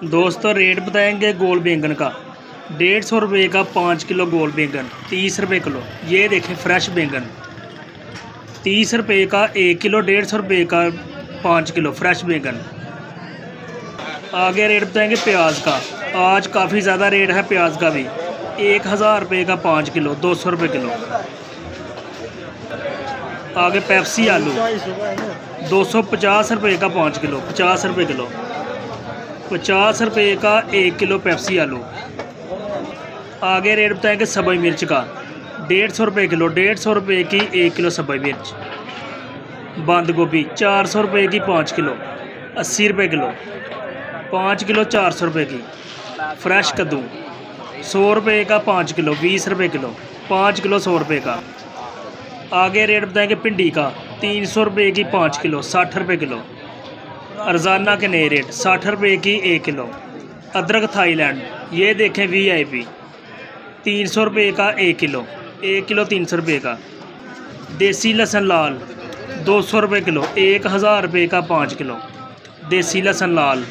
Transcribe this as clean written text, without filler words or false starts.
दोस्तों रेट बताएंगे गोल बैंगन का। 150 रुपये का 5 किलो गोल बैंगन, 30 रुपये किलो। ये देखें फ्रेश बैंगन 30 रुपये का 1 किलो, 150 रुपये का 5 किलो फ्रेश बैंगन। आगे रेट बताएंगे प्याज का। आज काफ़ी ज़्यादा रेट है प्याज का भी। 1000 रुपये का 5 किलो, 200 रुपये किलो। आगे पेप्सी आलू 250 रुपये का 5 किलो, 50 रुपये किलो। 50 रुपये का 1 किलो पेप्सी आलू। आगे रेट बताएंगे सब्ज़ मिर्च का। 150 रुपये किलो, 150 रुपये की 1 किलो सब्ज़ मिर्च। बंद गोभी 400 रुपये की 5 किलो, 80 रुपये किलो। 5 किलो 400 रुपये की। फ्रेश कद्दू 100 रुपये का 5 किलो, 20 रुपये किलो। 5 किलो 100 रुपये का। आगे रेट बताएंगे भिंडी का। 300 रुपये की 5 किलो, 60 रुपये किलो। रोज़ाना के नए रेट 60 रुपये की 1 किलो। अदरक थाईलैंड ये देखें VIP 300 रुपये का 1 किलो, 1 किलो 300 रुपये का। देसी लहसुन लाल 200 रुपये किलो, 1000 रुपये का 5 किलो। देसी लहसुन लाल